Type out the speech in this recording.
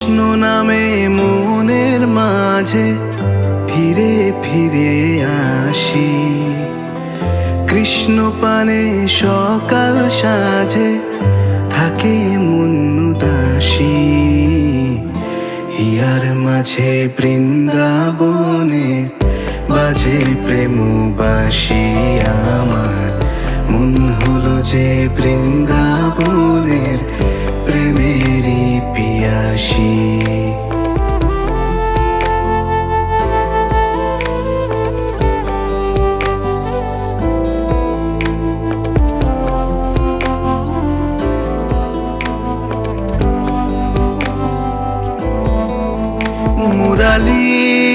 কৃষ্ণ নামে মনের মাঝে ফিরে ফিরে আসি। কৃষ্ণ পানে সকাল সাজে থাকে মন উদাসী। হিয়ার মাঝে বৃন্দাবনে বাজে প্রেম বাসি আমার। মন হলো যে বৃন্দাবনের প্রেমেরই পিয়াসী। মুরালি